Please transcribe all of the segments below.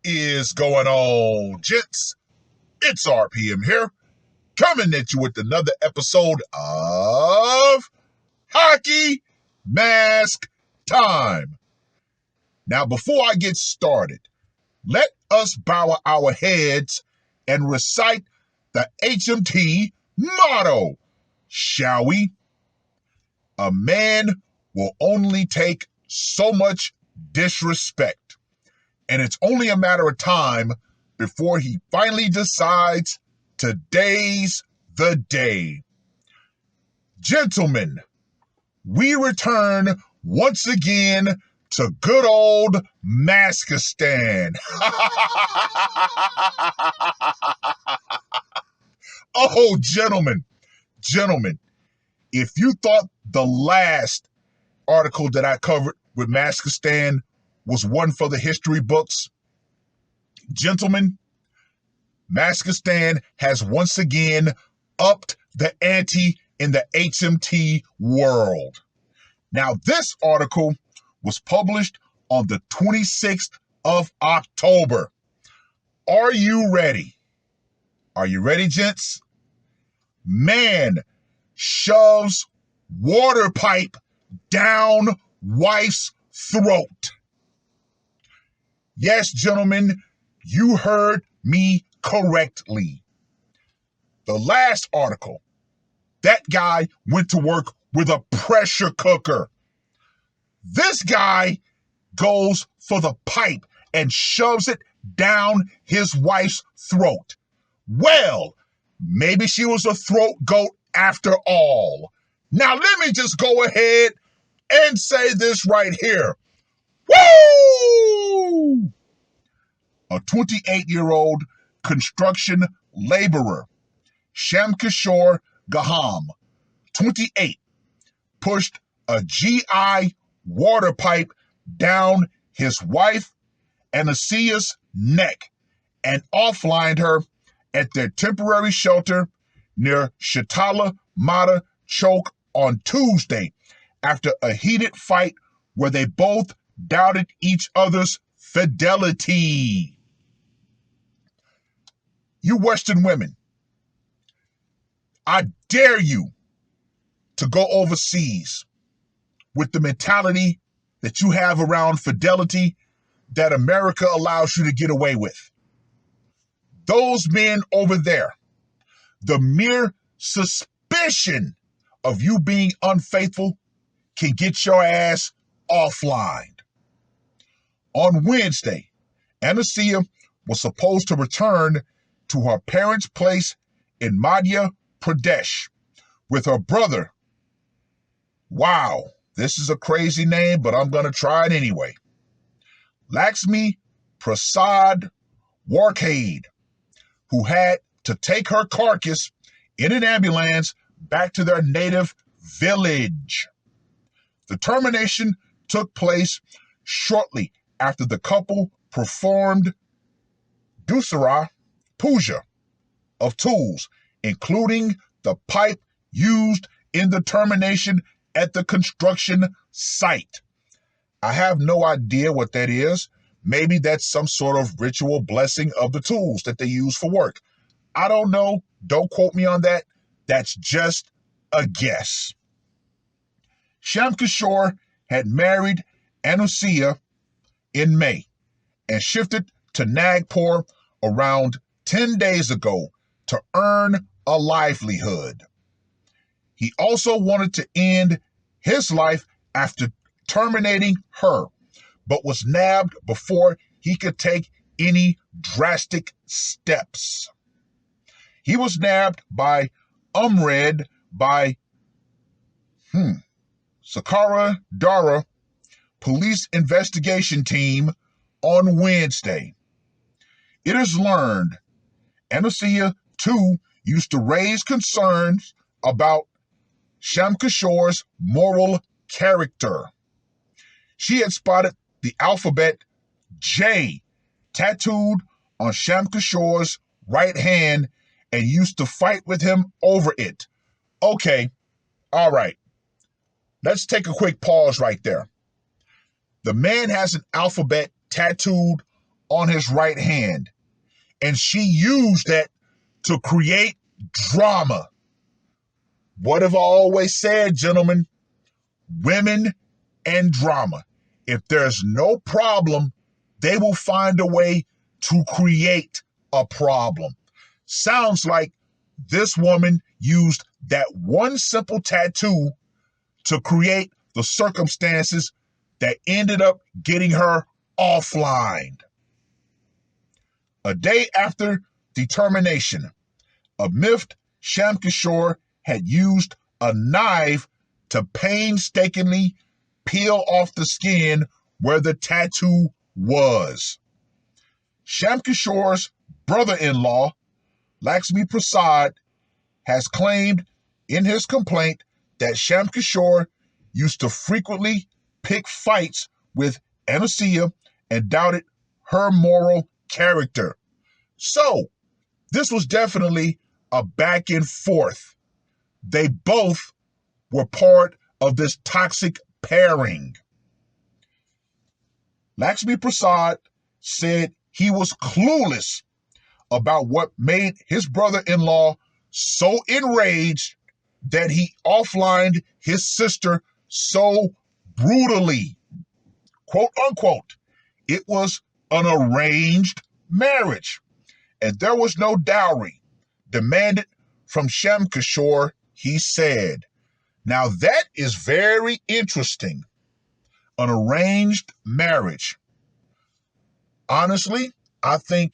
is going on, gents? It's R.P.M. here, coming at you with another episode of Hockey Mask Time. Now, before I get started, let us bow our heads and recite the HMT motto, shall we? A man will only take so much disrespect, and it's only a matter of time before he finally decides today's the day. Gentlemen, we return once again to good old Maskistan. Oh, gentlemen, if you thought the last article that I covered with Maskistan was one for the history books, gentlemen, Maskistan has once again upped the ante in the HMT world. Now, this article was published on the 26th of October. Are you ready? Are you ready, gents? Man shoves water pipe down wife's throat. Yes, gentlemen, you heard me correctly. The last article, that guy went to work with a pressure cooker. This guy goes for the pipe and shoves it down his wife's throat. Well, maybe she was a throat goat after all. Now, let me just go ahead and say this right here. Woo! A 28-year-old construction laborer, Shamkishore Gaham, 28, pushed a GI water pipe down his wife Anasia's neck and offlined her at their temporary shelter near Shitala Mata Chowk on Tuesday after a heated fight where they both doubted each other's fidelity. You Western women, I dare you to go overseas with the mentality that you have around fidelity that America allows you to get away with. Those men over there, the mere suspicion of you being unfaithful can get your ass offline. On Wednesday, Anasia was supposed to return to her parents' place in Madhya Pradesh with her brother. Wow, this is a crazy name, but I'm going to try it anyway. Lakshmi Prasad Warkade, who had to take her carcass in an ambulance back to their native village. The termination took place shortly after the couple performed Dusara Puja of tools, including the pipe used in the termination at the construction site. I have no idea what that is. Maybe that's some sort of ritual blessing of the tools that they use for work. I don't know. Don't quote me on that. That's just a guess. Shamkishore had married Anusia in May and shifted to Nagpur around 10 days ago to earn a livelihood. He also wanted to end his life after terminating her, but was nabbed before he could take any drastic steps. He was nabbed by Umred by Sakara Dara police investigation team on Wednesday. It is learned Anasia, too, used to raise concerns about Shamkishore's moral character. She had spotted the alphabet J tattooed on Shamkishore's right hand and used to fight with him over it. Okay, all right. Let's take a quick pause right there. The man has an alphabet tattooed on his right hand. And she used that to create drama. What have I always said, gentlemen? Women and drama. If there's no problem, they will find a way to create a problem. Sounds like this woman used that one simple tattoo to create the circumstances that ended up getting her offline. A day after determination, a miffed Shamkishore had used a knife to painstakingly peel off the skin where the tattoo was. Shamkishore's brother-in-law, Lakshmi Prasad, has claimed in his complaint that Shamkishore used to frequently pick fights with Anastasia and doubted her moral character. So, this was definitely a back and forth. They both were part of this toxic pairing. Lakshmi Prasad said he was clueless about what made his brother-in-law so enraged that he offlined his sister so brutally. Quote unquote, it was an arranged marriage, and there was no dowry demanded from Shamkishore, he said. Now that is very interesting. An arranged marriage. Honestly, I think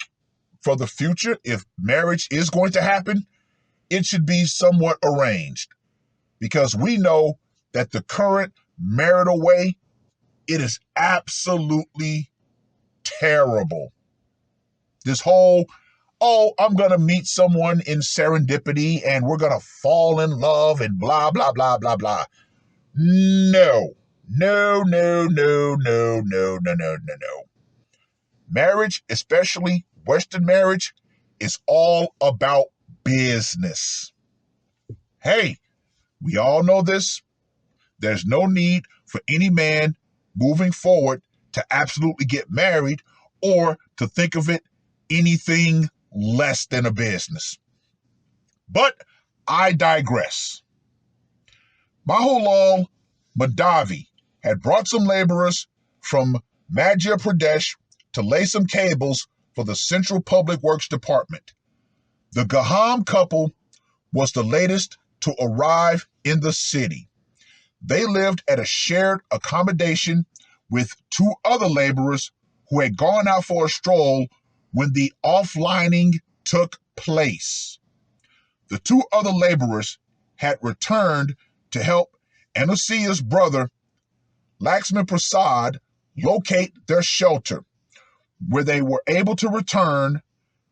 for the future, if marriage is going to happen, it should be somewhat arranged, because we know that the current marital way, it is absolutely terrible. This whole, oh, I'm going to meet someone in serendipity and we're going to fall in love and blah, blah, blah, blah, blah. No. Marriage, especially Western marriage, is all about business. Hey, we all know this. There's no need for any man moving forward to absolutely get married or to think of it anything less than a business. But I digress. Mahulal Madhavi had brought some laborers from Madhya Pradesh to lay some cables for the Central Public Works Department. The Gaham couple was the latest to arrive in the city. They lived at a shared accommodation with two other laborers who had gone out for a stroll when the offlining took place. The two other laborers had returned to help Anusaia's brother, Lakshmi Prasad, locate their shelter, where they were able to return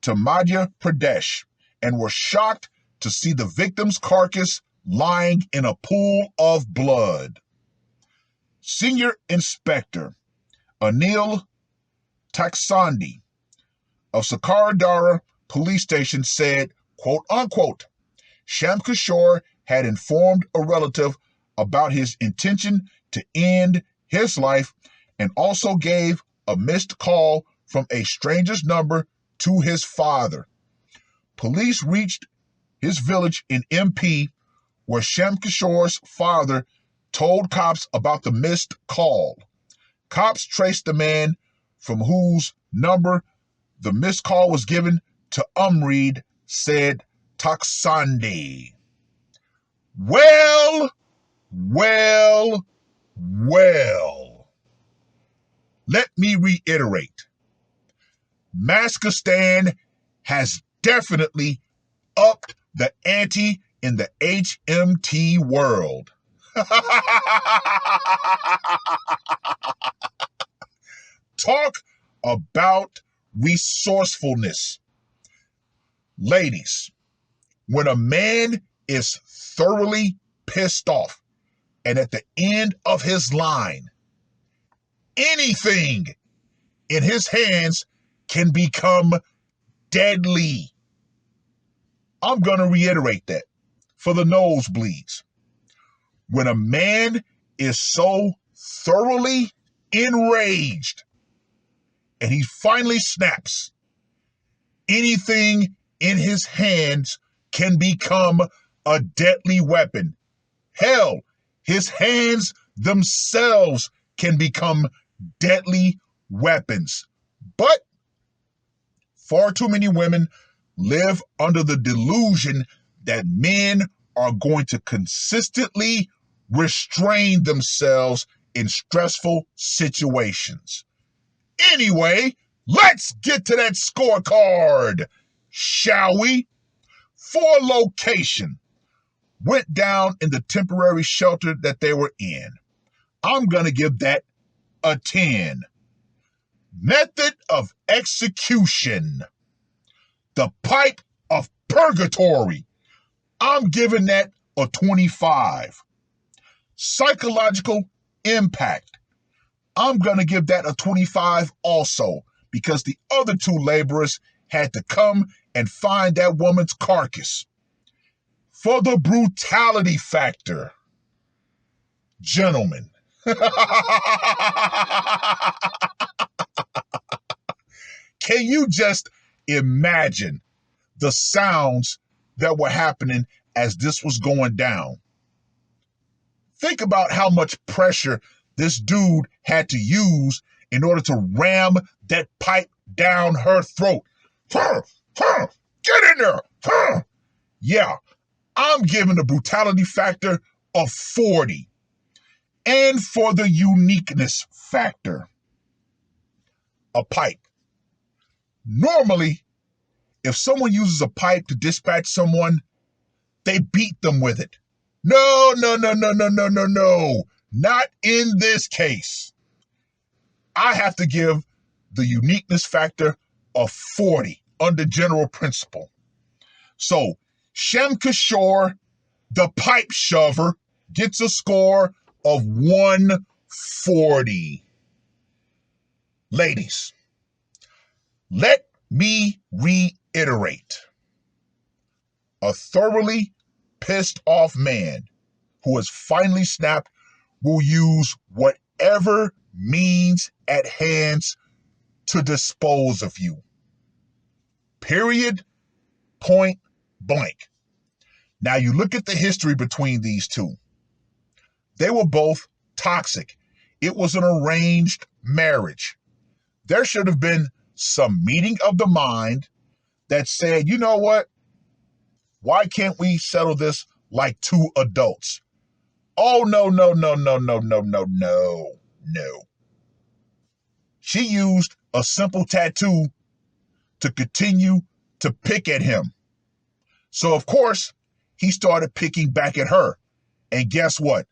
to Madhya Pradesh and were shocked to see the victim's carcass lying in a pool of blood. Senior Inspector Anil Taksandi of Sakaradara Police Station said, quote unquote, Shamkishore had informed a relative about his intention to end his life and also gave a missed call from a stranger's number to his father. Police reached his village in MP, where Shamkishore's father told cops about the missed call. Cops traced the man from whose number the missed call was given to Umreed, said Taksandi. Well. Let me reiterate. Maskistan has definitely upped the ante in the HMT world. Talk about resourcefulness. Ladies, when a man is thoroughly pissed off and at the end of his line, anything in his hands can become deadly. I'm going to reiterate that for the nosebleeds. When a man is so thoroughly enraged, and he finally snaps. Anything in his hands can become a deadly weapon. Hell, his hands themselves can become deadly weapons. But far too many women live under the delusion that men are going to consistently restrain themselves in stressful situations. Anyway, let's get to that scorecard, shall we? For location, went down in the temporary shelter that they were in. I'm going to give that a 10. Method of execution, the pipe of purgatory. I'm giving that a 25. Psychological impact. I'm going to give that a 25 also, because the other two laborers had to come and find that woman's carcass. For the brutality factor, gentlemen, can you just imagine the sounds that were happening as this was going down? Think about how much pressure this dude had to use in order to ram that pipe down her throat. Get in there. Yeah, I'm giving the brutality factor a 40. And for the uniqueness factor, a pipe. Normally, if someone uses a pipe to dispatch someone, they beat them with it. No. Not in this case. I have to give the uniqueness factor a 40 under general principle. So, Shem Kishore, the pipe shover, gets a score of 140. Ladies, let me reiterate. A thoroughly pissed off man who has finally snapped will use whatever means at hand to dispose of you. Period. Point blank. Now you look at the history between these two. They were both toxic. It was an arranged marriage. There should have been some meeting of the mind that said, you know what? Why can't we settle this like two adults? Oh, no. She used a simple tattoo to continue to pick at him. So, of course, he started picking back at her. And guess what?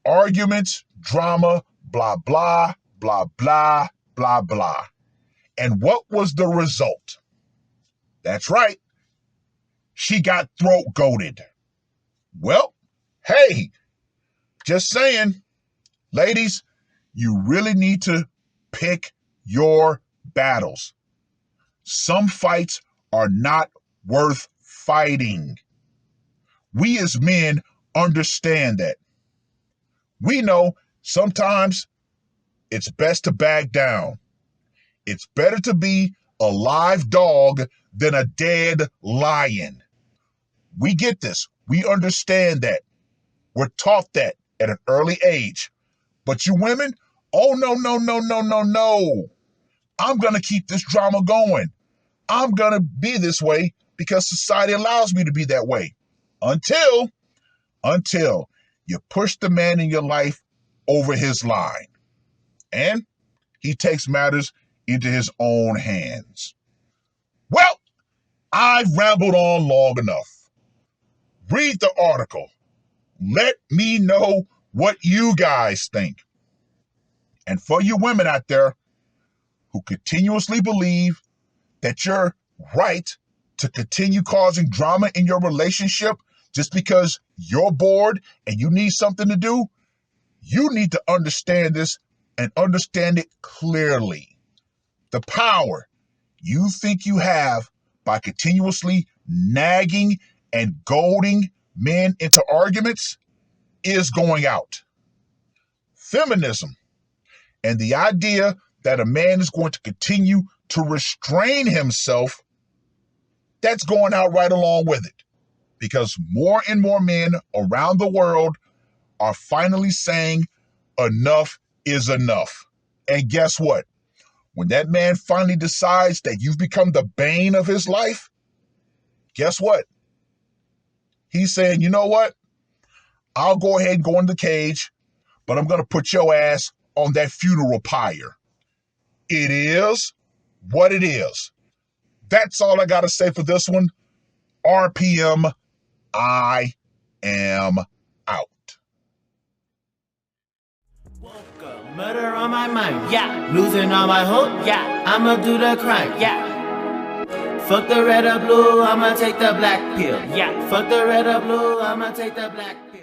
Arguments, drama, blah, blah, blah, blah, blah, blah. And what was the result? That's right. She got throat-goated. Well, hey, just saying, ladies, you really need to pick your battles. Some fights are not worth fighting. We as men understand that. We know sometimes it's best to back down. It's better to be a live dog than a dead lion. We get this. We understand that. We're taught that at an early age. But you women, oh, no. I'm going to keep this drama going. I'm going to be this way because society allows me to be that way. Until you push the man in your life over his line. And he takes matters into his own hands. Well, I've rambled on long enough. Read the article. Let me know what you guys think. And for you women out there who continuously believe that you're right to continue causing drama in your relationship just because you're bored and you need something to do, you need to understand this and understand it clearly. The power you think you have by continuously nagging and goading men into arguments is going out. Feminism and the idea that a man is going to continue to restrain himself, that's going out right along with it. Because more and more men around the world are finally saying enough is enough. And guess what? When that man finally decides that you've become the bane of his life, guess what? He's saying, you know what? I'll go ahead and go in the cage, but I'm going to put your ass on that funeral pyre. It is what it is. That's all I got to say for this one. R.P.M. I am out. Murder on my mind, yeah. Losing all my hope, yeah. I'ma do the crime, yeah. Fuck the red or blue, I'ma take the black pill, yeah. Fuck the red or blue, I'ma take the black pill.